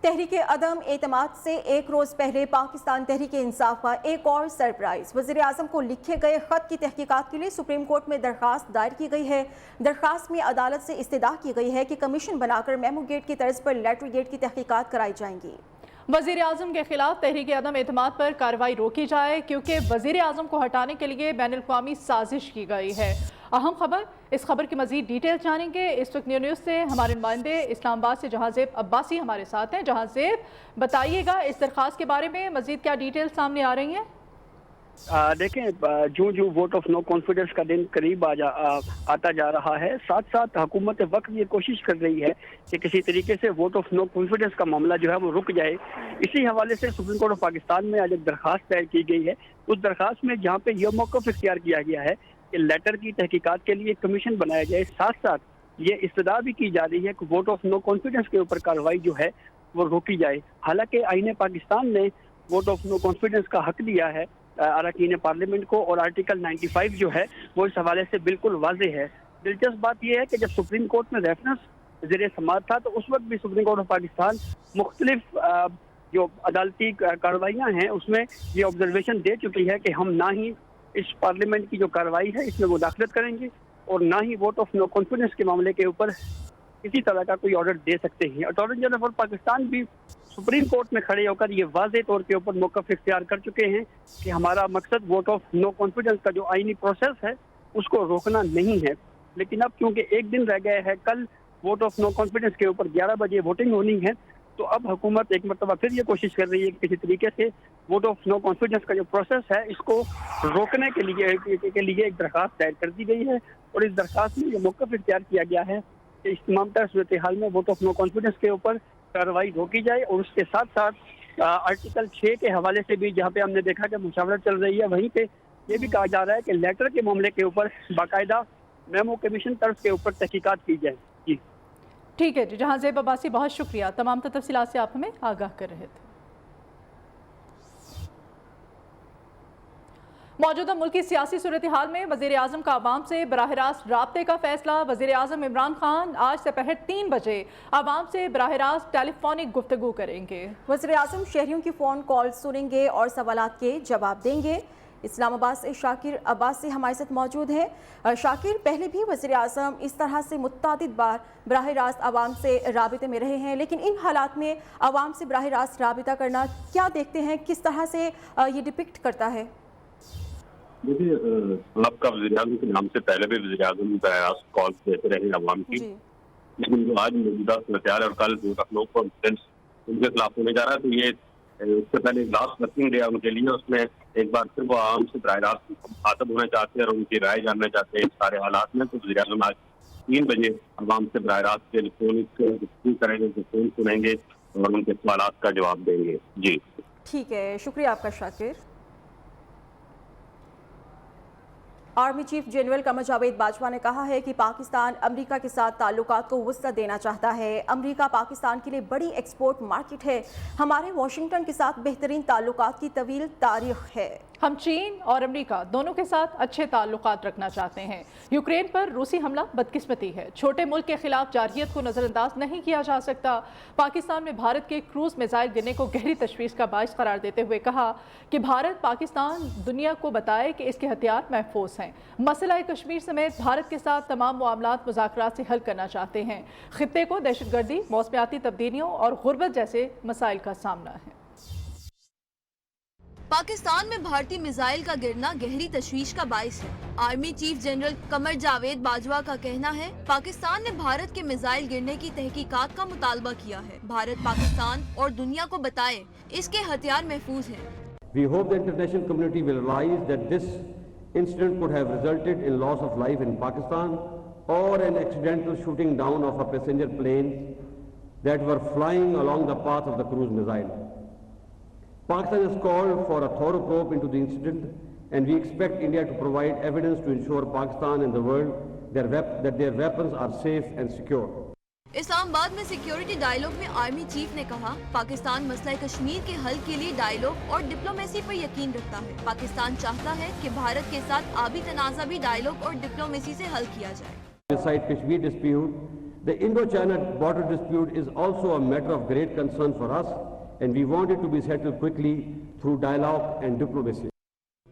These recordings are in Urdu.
تحریک عدم اعتماد سے ایک روز پہلے پاکستان تحریک انصاف کا ایک اور سرپرائز۔ وزیر اعظم کو لکھے گئے خط کی تحقیقات کے لیے سپریم کورٹ میں درخواست دائر کی گئی ہے۔ درخواست میں عدالت سے استدعا کی گئی ہے کہ کمیشن بنا کر میمو گیٹ کی طرز پر لیٹر گیٹ کی تحقیقات کرائی جائیں گی۔ وزیر اعظم کے خلاف تحریک عدم اعتماد پر کارروائی روکی جائے کیونکہ وزیر اعظم کو ہٹانے کے لیے بین الاقوامی سازش کی گئی ہے۔ اہم خبر، اس خبر کی مزید ڈیٹیل جانیں گے اس وقت نیوز سے ہمارے نمائندے اسلام آباد سے جہاں زیب عباسی ہمارے ساتھ ہیں۔ جہاں زیب، بتائیے گا اس درخواست کے بارے میں مزید کیا ڈیٹیل سامنے آ رہی ہیں؟ دیکھیں، جو ووٹ آف نو کانفیڈنس کا دن قریب آتا جا رہا ہے، ساتھ ساتھ حکومت وقت یہ کوشش کر رہی ہے کہ کسی طریقے سے ووٹ آف نو کانفیڈنس کا معاملہ جو ہے وہ رک جائے۔ اسی حوالے سے سپریم کورٹ آف پاکستان میں آج ایک درخواست دائر کی گئی ہے۔ اس درخواست میں جہاں پہ یہ موقف اختیار کیا گیا ہے کہ لیٹر کی تحقیقات کے لیے کمیشن بنایا جائے، ساتھ ساتھ یہ استدعا بھی کی جا رہی ہے کہ ووٹ آف نو کانفیڈنس کے اوپر کارروائی جو ہے وہ روکی جائے۔ حالانکہ آئین پاکستان نے ووٹ آف نو کانفیڈنس کا حق دیا ہے اراکین پارلیمنٹ کو، اور آرٹیکل 95 جو ہے وہ اس حوالے سے بالکل واضح ہے۔ دلچسپ بات یہ ہے کہ جب سپریم کورٹ میں ریفرنس زیر سماعت تھا تو اس وقت بھی سپریم کورٹ آف پاکستان مختلف جو عدالتی کارروائیاں ہیں اس میں یہ آبزرویشن دے چکی ہے کہ ہم نہ ہی اس پارلیمنٹ کی جو کارروائی ہے اس میں مداخلت کریں گے اور نہ ہی ووٹ آف نو کانفیڈنس کے معاملے کے اوپر کسی طرح کا کوئی آرڈر دے سکتے ہیں۔ اٹارنی جنرل آف پاکستان بھی سپریم کورٹ میں کھڑے ہو کر یہ واضح طور کے اوپر موقف اختیار کر چکے ہیں کہ ہمارا مقصد ووٹ آف نو کانفیڈنس کا جو آئینی پروسیس ہے اس کو روکنا نہیں ہے۔ لیکن اب کیونکہ ایک دن رہ گئے ہے، کل ووٹ آف نو کانفیڈنس کے اوپر 11 بجے ووٹنگ ہونی ہے، تو اب حکومت ایک مرتبہ پھر یہ کوشش کر رہی ہے کہ کسی طریقے سے ووٹ آف نو کانفیڈنس کا جو پروسیس ہے اس کو روکنے کے لیے ایک درخواست دائر کر دی گئی ہے، اور اس درخواست میں یہ موقف اختیار کیا گیا ہے کہ اس تمام تر صورتحال میں ووٹ آف نو کانفیڈنس کے اوپر کارروائی روکی جائے، اور اس کے ساتھ ساتھ آرٹیکل 6 کے حوالے سے بھی جہاں پہ ہم نے دیکھا کہ مشاورت چل رہی ہے، وہیں پہ یہ بھی کہا جا رہا ہے کہ لیٹر کے معاملے کے اوپر باقاعدہ میمو کمیشن طرز کے اوپر تحقیقات کی جائے۔ جی ٹھیک ہے جی، جہاں زیب عباسی بہت شکریہ، تمام تفصیلات سے آپ ہمیں آگاہ کر رہے تھے۔ موجودہ ملکی سیاسی صورتحال میں وزیر اعظم کا عوام سے براہ راست رابطے کا فیصلہ۔ وزیر اعظم عمران خان آج دوپہر 3 بجے عوام سے براہ راست ٹیلی فونک گفتگو کریں گے۔ وزیر اعظم شہریوں کی فون کال سنیں گے اور سوالات کے جواب دیں گے۔ اسلام آباد سے شاکر عباس سے ہمارے ساتھ موجود ہیں۔ شاکر، پہلے بھی وزیر اعظم اس طرح سے متعدد بار براہ راست عوام سے رابطے میں رہے ہیں، لیکن ان حالات میں عوام سے براہ راست رابطہ کرنا کیا دیکھتے ہیں، کس طرح سے یہ ڈپکٹ کرتا ہے؟ دیکھیے، آپ کا وزیر اعظم کے نام سے پہلے بھی وزیر اعظم براہ راست کال دیتے رہے عوام کی، لیکن جو آج موجودہ صورتحال اور کل ووٹ آف نو کانفیڈنس ان کے خلاف ہونے جا رہا ہے، تو یہ اس سے پہلے لاسٹ ورکنگ ڈے ان کے لیے، اس میں ایک بار پھر وہ عوام سے براہ راست مخاطب ہونا چاہتے ہیں اور ان کی رائے جاننا چاہتے ہیں اس سارے حالات میں۔ تو وزیر اعظم آج 3 بجے عوام سے براہ راست ٹیلیفونک گفتگو کریں گے، فون سنیں گے اور ان کے سوالات کا جواب دیں گے۔ جی ٹھیک ہے، شکریہ آپ کا Shakir. Army chief general Qamar Javed Bajwa نے کہا ہے کہ پاکستان امریکہ کے ساتھ تعلقات کو وسعت دینا چاہتا ہے۔ امریکہ پاکستان کے لیے بڑی ایکسپورٹ مارکیٹ ہے۔ ہمارے واشنگٹن کے ساتھ بہترین تعلقات کی طویل تاریخ ہے۔ ہم چین اور امریکہ دونوں کے ساتھ اچھے تعلقات رکھنا چاہتے ہیں۔ یوکرین پر روسی حملہ بدقسمتی ہے، چھوٹے ملک کے خلاف جارحیت کو نظر انداز نہیں کیا جا سکتا۔ پاکستان میں بھارت کے کروز میزائل گرنے کو گہری تشویش کا باعث قرار دیتے ہوئے کہا کہ بھارت پاکستان دنیا کو بتائے کہ اس کے ہتھیار محفوظ ہیں۔ مسئلہ کشمیر سمیت بھارت کے ساتھ تمام معاملات مذاکرات سے حل کرنا چاہتے ہیں۔ خطے کو دہشت گردی، موسمیاتی تبدیلیوں اور غربت جیسے مسائل کا سامنا ہے۔ پاکستان میں بھارتی میزائل کا گرنا گہری تشویش کا باعث ہے۔ Army chief general Qamar Javed Bajwa کا کہنا ہے پاکستان نے بھارت کے میزائل گرنے کی تحقیقات کا مطالبہ کیا ہے۔ بھارت پاکستان اور دنیا کو بتائے اس کے ہتھیار محفوظ ہیں۔ We hope the international community will realize that this incident could have resulted in loss of life in Pakistan or an accidental shooting down of a passenger plane that were flying along the path of the cruise missile. Pakistan has called for a thorough probe into the incident and we expect India to provide evidence to ensure Pakistan and the world that their weapons are safe and secure. اسلام آباد میں سیکیورٹی ڈائیلاگ میں آرمی چیف نے کہا پاکستان مسئلہ کشمیر کے حل کے لیے ڈائیلاگ اور ڈپلومیسی پر یقین رکھتا ہے۔ پاکستان چاہتا ہے کہ بھارت کے ساتھ آبی تنازع بھی ڈائیلاگ اور ڈپلومیسی سے حل کیا جائے۔ Beside Kashmir dispute, The Indo-China border dispute is also a matter of great concern for us, and we want it to be settled quickly through dialogue and diplomacy.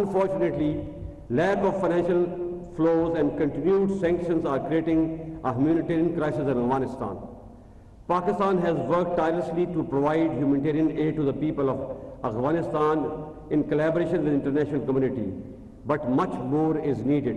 Unfortunately, lack of financial flows and continued sanctions are creating a humanitarian crisis in Afghanistan. Pakistan has worked tirelessly to provide humanitarian aid to the people of Afghanistan in collaboration with the international community, but much more is needed.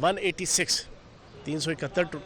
186 371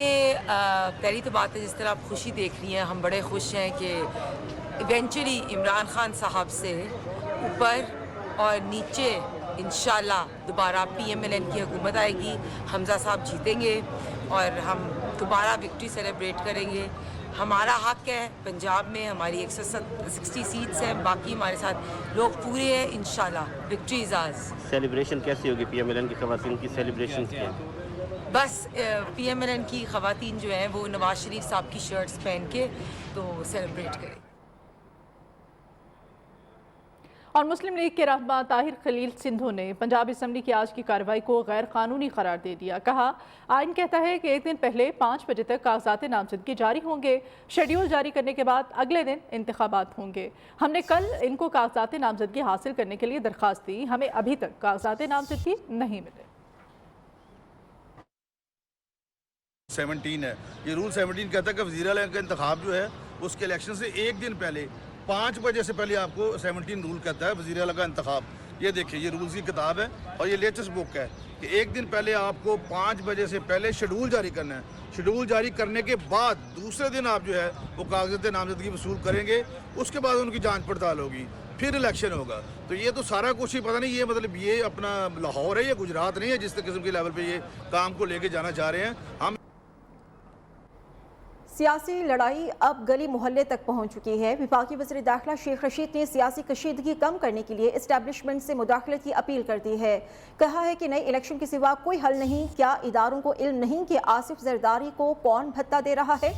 پہلی تو بات ہے جس طرح آپ خوشی دیکھ رہی ہیں، ہم بڑے خوش ہیں کہ ایونچولی عمران خان صاحب سے اوپر اور نیچے انشاءاللہ دوبارہ PMLN کی حکومت آئے گی، حمزہ صاحب جیتیں گے اور ہم دوبارہ وکٹری سیلیبریٹ کریں گے. ہمارا حق ہے پنجاب میں، ہماری 160 سیٹس ہیں، باقی ہمارے ساتھ لوگ پورے ہیں انشاءاللہ. وکٹری از آرز. سیلیبریشن کیسی ہوگی PMLN کی خواتین کی سیلیبریشن کیا؟ بس PMLN کی خواتین جو ہیں وہ نواز شریف صاحب کی شرٹس پہن کے تو سیلیبریٹ کریں. اور مسلم لیگ کے رہنما طاہر خلیل سندھو نے پنجاب اسمبلی کی آج کی کارروائی کو غیر قانونی قرار دے دیا. کہا آئین کہتا ہے کہ ایک دن پہلے 5 بجے تک کاغذات نامزدگی جاری ہوں گے، شیڈیول جاری کرنے کے بعد اگلے دن انتخابات ہوں گے. ہم نے کل ان کو کاغذات نامزدگی حاصل کرنے کے لیے درخواست دی، ہمیں ابھی تک کاغذات نامزدگی نہیں ملے. 17 ہے یہ رول 17 کہتا ہے کہ وزیر اعلیٰ کا انتخاب جو ہے اس کے الیکشن سے ایک دن پہلے 5 بجے سے پہلے آپ کو 17 رول کہتا ہے وزیر اعلیٰ کا انتخاب. یہ دیکھیں یہ رولز کی کتاب ہے اور یہ لیٹسٹ بک ہے کہ ایک دن پہلے آپ کو 5 بجے سے پہلے شیڈول جاری کرنا ہے. شیڈول جاری کرنے کے بعد دوسرے دن آپ جو ہے وہ کاغذات نامزدگی وصول کریں گے، اس کے بعد ان کی جانچ پڑتال ہوگی، پھر الیکشن ہوگا. تو یہ تو سارا کچھ ہی پتہ نہیں، یہ مطلب یہ اپنا لاہور ہے، یہ گجرات نہیں ہے جس قسم کے لیول پہ یہ کام کو لے کے جانا چاہ رہے ہیں. ہم سیاسی لڑائی اب گلی محلے تک پہنچ چکی ہے. وفاقی وزیر داخلہ شیخ رشید نے سیاسی کشیدگی کم کرنے کے لیے اسٹیبلشمنٹ سے مداخلت کی اپیل کر دی ہے. کہا ہے کہ نئے الیکشن کے سوا کوئی حل نہیں. کیا اداروں کو علم نہیں کہ آصف زرداری کو کون بھتہ دے رہا ہے؟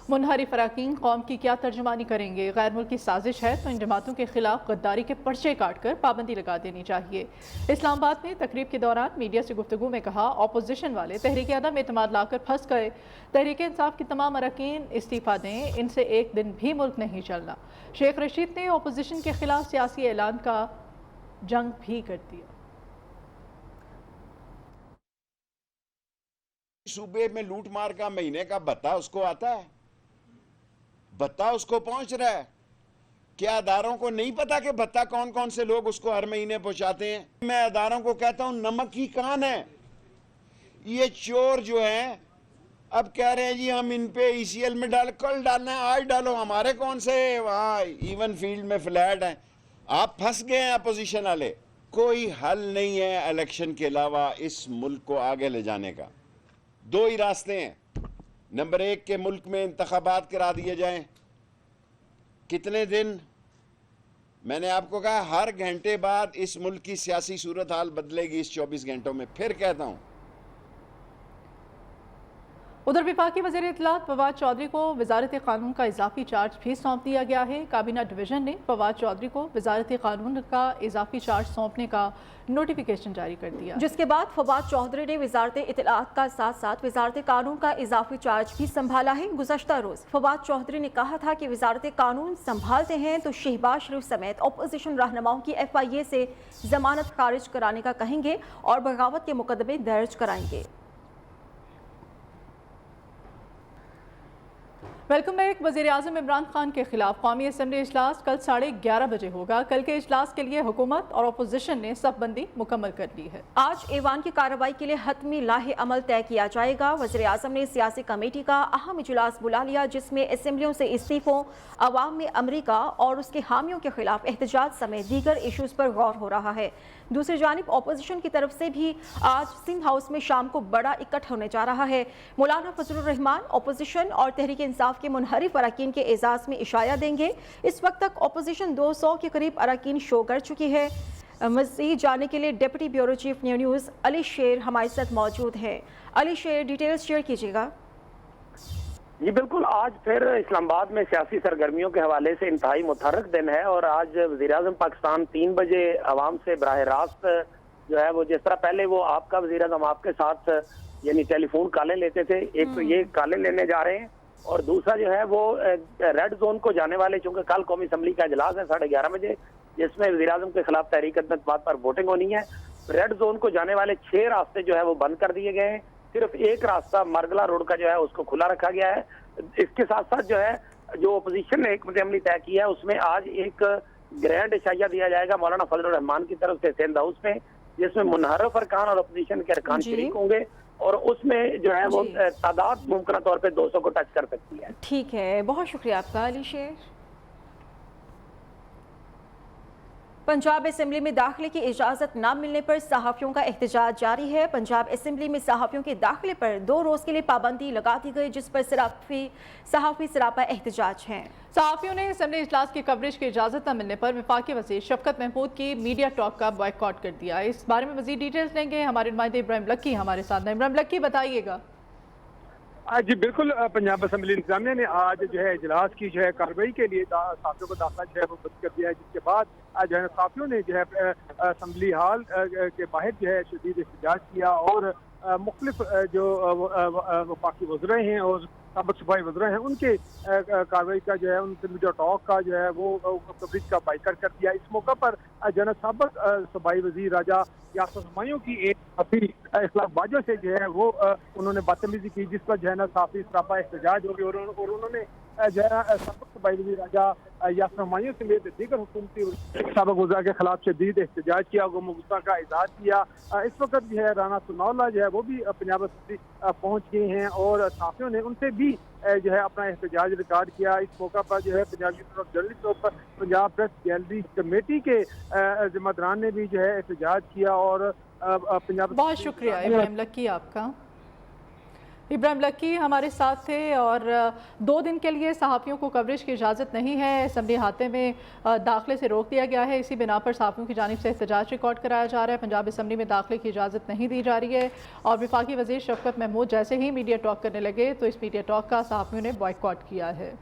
منحرف اراکین قوم کی کیا ترجمانی کریں گے؟ غیر ملکی سازش ہے تو ان جماعتوں کے خلاف غداری کے پرچے کاٹ کر پابندی لگا دینی چاہیے. اسلام آباد میں تقریب کے دوران میڈیا سے گفتگو میں کہا اپوزیشن والے تحریک عدم اعتماد لا کر پھنس گئے. تحریک انصاف کی تمام اراکین استعفیٰ دیں، ان سے ایک دن بھی ملک نہیں چلنا. شیخ رشید نے اپوزیشن کے خلاف سیاسی اعلان کا جنگ بھی کر دیا. صوبے میں لوٹ مار کا مہینے کا بھتہ اس کو آتا ہے، بھتہ اس کو پہنچ رہا ہے. کیا اداروں کو نہیں پتا کہ بھتہ کون کون سے لوگ اس کو ہر مہینے پہنچاتے ہیں؟ میں اداروں کو کہتا ہوں نمک کی کان ہے. یہ چور جو ہیں اب کہہ رہے ہیں جی ہم ان پہ ECL میں کل ڈالنا ہے، آج ڈالو. ہمارے کون سے وہاں ایون فیلڈ میں فلیٹ ہیں. آپ پھنس گئے ہیں اپوزیشن والے. کوئی حل نہیں ہے الیکشن کے علاوہ اس ملک کو آگے لے جانے کا. 2 ہی راستے ہیں. نمبر 1 کہ ملک میں انتخابات کرا دیے جائیں. کتنے دن؟ میں نے آپ کو کہا ہر گھنٹے بعد اس ملک کی سیاسی صورتحال بدلے گی اس 24 گھنٹوں میں. پھر کہتا ہوں. ادھر وفاقی وزیر اطلاعات فواد چودھری کو وزارت قانون کا اضافی چارج بھی سونپ دیا گیا ہے. کابینہ ڈویژن نے فواد چودھری کو وزارت قانون کا اضافی چارج سونپنے کا نوٹیفیکیشن جاری کر دیا، جس کے بعد فواد چودھری نے وزارت اطلاعات کا ساتھ ساتھ وزارت قانون کا اضافی چارج بھی سنبھالا ہے. گزشتہ روز فواد چودھری نے کہا تھا کہ وزارت قانون سنبھالتے ہیں تو شہباز شریف سمیت اپوزیشن رہنماؤں کی FIA سے ضمانت خارج کرانے کا کہیں گے اور بغاوت کے مقدمے درج کرائیں گے. Welcome back. وزیر اعظم عمران خان کے خلاف قومی اسمبلی اجلاس کل 11:30 بجے ہوگا. کل کے اجلاس کے لیے حکومت اور اپوزیشن نے صف بندی مکمل کر لی ہے. آج ایوان کی کارروائی کے لیے حتمی لاہ عمل طے کیا جائے گا. وزیر اعظم نے سیاسی کمیٹی کا اہم اجلاس بلا لیا جس میں اسمبلیوں سے استعفوں، عوام میں امریکہ اور اس کے حامیوں کے خلاف احتجاج سمیت دیگر ایشوز پر غور ہو رہا ہے. دوسری جانب اپوزیشن کی طرف سے بھی آج سندھ ہاؤس میں شام کو بڑا اکٹھ ہونے جا رہا ہے. مولانا فضل الرحمان اپوزیشن اور تحریک انصاف کے منحرف اراکین کے اعزاز میں اشاعہ دیں گے. اس وقت تک اپوزیشن 200 کے قریب اراکین شو کر چکی ہے. مزید جاننے کے لیے ڈپٹی بیورو چیف نیوز علی شیر ہمارے ساتھ موجود ہے. علی شیر، ڈیٹیلز شیئر کیجیے گا. جی بالکل، آج پھر اسلام آباد میں سیاسی سرگرمیوں کے حوالے سے انتہائی متحرک دن ہے اور آج وزیر اعظم پاکستان 3 بجے عوام سے براہ راست جو ہے وہ جس طرح پہلے وہ آپ کا وزیر اعظم آپ کے ساتھ یعنی ٹیلی فون کالیں لیتے تھے، ایک تو یہ کالیں لینے جا رہے ہیں اور دوسرا جو ہے وہ ریڈ زون کو جانے والے، چونکہ کل قومی اسمبلی کا اجلاس ہے 11:30 بجے جس میں وزیر اعظم کے خلاف تحریک عدم اعتماد پر ووٹنگ ہونی ہے. ریڈ زون کو جانے والے 6 راستے جو ہے وہ بند کر دیے گئے ہیں. صرف ایک راستہ مرگلا روڈ کا جو ہے اس کو کھلا رکھا گیا ہے. اس کے ساتھ ساتھ جو ہے جو اپوزیشن نے حکمت عملی طے کی ہے اس میں آج ایک گرینڈ اشائیہ دیا جائے گا مولانا فضل الرحمان کی طرف سے سندھ ہاؤس میں، جس میں منحرف ارکان اور اپوزیشن کے ارکان شریک ہوں گے. اور اس میں جو ہے وہ تعداد ممکنہ طور پہ 200 کو ٹچ کر سکتی ہے. ٹھیک ہے، بہت شکریہ آپ کا علی شیر. پنجاب اسمبلی میں داخلے کی اجازت نہ ملنے پر صحافیوں کا احتجاج جاری ہے. پنجاب اسمبلی میں صحافیوں کے داخلے پر 2 روز کے لیے پابندی لگا دی گئی، جس پر صحافی سراپا احتجاج ہیں. صحافیوں نے اسمبلی اجلاس کی کوریج کی اجازت نہ ملنے پر وفاقی وزیر شفقت محمود کی میڈیا ٹاک کا بائیکاٹ کر دیا. اس بارے میں مزید ڈیٹیلز لیں گے ہمارے نمائندے ابراہیم لکی ہمارے ساتھ ہیں. ابراہیم لکی بتائیے گا. جی بالکل، پنجاب اسمبلی انتظامیہ نے آج جو ہے اجلاس کی جو ہے کارروائی کے لیے صحافیوں کو داخلہ جو ہے وہ بند کر دیا ہے، جس کے بعد جو ہے صحافیوں نے جو ہے اسمبلی ہال کے باہر جو ہے شدید احتجاج کیا اور مختلف جو وفاقی وزراء ہیں اور سابق صوبائی وزراء ہیں ان کے کارروائی کا جو ہے ان سے میڈیا ٹاک کا جو ہے وہ کوریج کا بائیکاٹ کر دیا. اس موقع پر جو ہے سابق صوبائی وزیر راجہ یاسر ہمایوں کی ایک صحافی اخلاق باجو سے جو ہے وہ انہوں نے بدتمیزی کی، جس پر جو ہے نا صحافی سراپا احتجاج ہو گئی اور انہوں نے جو ہے سابق صوبائی وزیر راجہ یاسر ہمایوں سمیت دیگر حکومتی سابق وزراء کے خلاف شدید احتجاج کیا، غم و غصہ کا اظہار کیا. اس وقت جو ہے رانا ثناءاللہ جو ہے وہ بھی پنجاب اسمبلی پہنچ گئے ہیں اور صحافیوں نے ان سے بھی جو ہے اپنا احتجاج ریکارڈ کیا. اس موقع پر جو ہے پنجاب یونین آف جرنلسٹ اور پنجاب پریس گیلری کمیٹی کے ذمہ داران نے بھی جو ہے احتجاج کیا اور پنجاب. بہت شکریہ ابراہیم لکی آپ کا. ابراہیم لکی ہمارے ساتھ تھے. اور 2 دن کے لیے صحافیوں کو کوریج کی اجازت نہیں ہے، اسمبلی احاطے میں داخلے سے روک دیا گیا ہے. اسی بنا پر صحافیوں کی جانب سے احتجاج ریکارڈ کرایا جا رہا ہے. پنجاب اسمبلی میں داخلے کی اجازت نہیں دی جا رہی ہے اور وفاقی وزیر شفقت محمود جیسے ہی میڈیا ٹاک کرنے لگے تو اس میڈیا ٹاک کا صحافیوں نے بائیکاٹ کیا ہے.